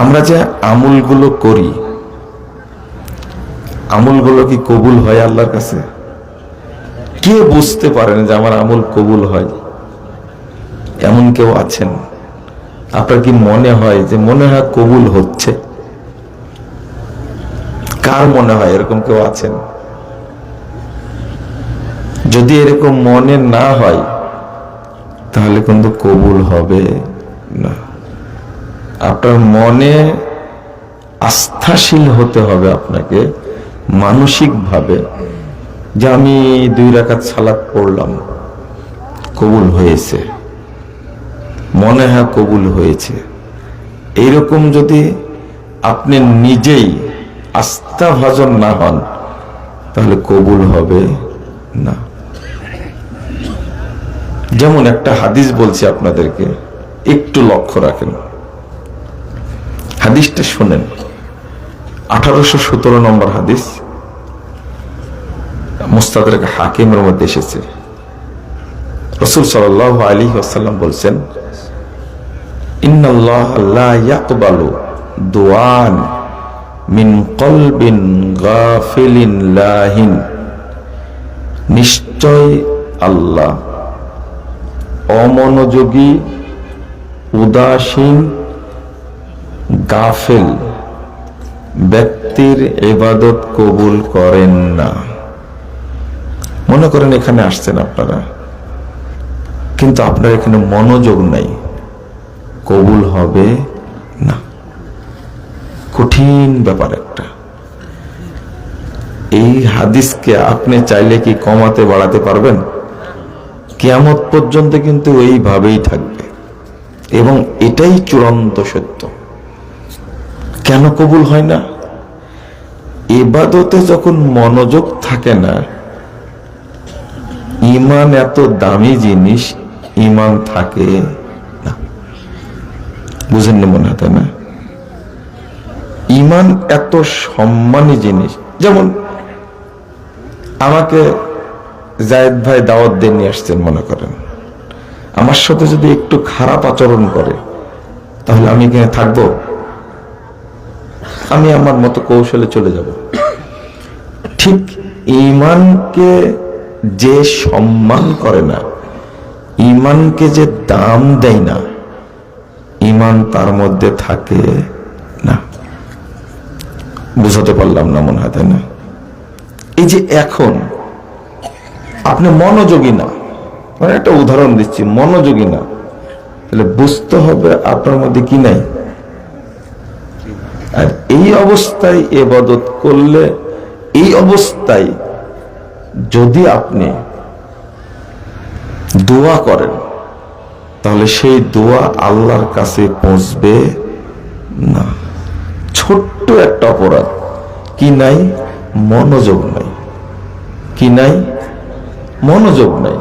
আমরা যে আমলগুলো করি, আমলগুলো কি কবুল হয় আল্লাহর কাছে? কে বুঝতে পারেন যে আমার আমল কবুল হয়? এমন কেউ আছেন? আপনার কি মনে হয় যে মনে হয় কবুল হচ্ছে? কার মনে হয়? এরকম কেউ আছেন? যদি এরকম মনে না হয় তাহলে কিন্তু কবুল হবে না। আপনার মনে আস্থাশীল হতে হবে আপনাকে মানসিকভাবে, যে আমি 2 রাকাত সালাত পড়লাম, কবুল হয়েছে, মনে হয় কবুল হয়েছে। এইরকম যদি আপনি নিজেই আস্থাভাজন না হন তাহলে কবুল হবে না। যেমন একটা হাদিস বলছি আপনাদেরকে, একটু লক্ষ্য রাখেন, হাদিসটা শুনেন। 1817 নম্বর হাদিস, মুস্তাদরাক হাকিমের মধ্যে এসেছে। রাসূল সাল্লাল্লাহু আলাইহি ওয়াসাল্লাম বলছেন, ইন্নাল্লাহা লা ইয়াকবালু দুআন মিন কলবিন গাফিলিন লাহিন। নিশ্চয় আল্লাহ অমনোযোগী, উদাসীন, গাফেল ব্যক্তির ইবাদত কবুল করেন না। মনে করেন এখানে আসছেন আপনারা, কিন্তু আপনার এখানে মনোযোগ নাই, কবুল হবে না। কঠিন ব্যাপার একটা। এই হাদিসকে আপনি চাইলে কি কমাতে বাড়াতে পারবেন? কিয়ামত পর্যন্ত কিন্তু এইভাবেই থাকবে, এবং এটাই চূড়ান্ত সত্য। কেন কবুল হয় না? ইবাদতে যখন মনোযোগ থাকে না, ঈমান এত দামি জিনিস, ঈমান থাকে না। বুঝেননি মনে হয়, তাই না? ঈমান এত সম্মানী জিনিস। যেমন আমাকে জায়েদ ভাই দাওয়াত দিয়ে নিয়ে আসছেন, মনে করেন আমার সাথে যদি একটু খারাপ আচরণ করে তাহলে আমি এখানে থাকবো? আমি আমার মতো কৌশলে চলে যাব। ঠিক ঈমানকে যে সম্মান করে না, ঈমানকে যে দাম দেয় না, ঈমান তার মধ্যে থাকে না। বুঝাতে পারলাম না মনে হয়, তাই না? এই যে এখন আপনি মনোযোগী না, মানে একটা উদাহরণ দিচ্ছি, মনোযোগী না, তাহলে বুঝতে হবে আপনার মধ্যে কি নাই। আর এই অবস্থায় ইবাদত করলে, এই অবস্থায় যদি আপনি দোয়া করেন তাহলে সেই দোয়া আল্লাহর কাছে পৌঁছবে না। ছোট্ট একটা অপরাধ, কি নাই? মনোযোগ নাই। কি নাই? মনোযোগ নাই।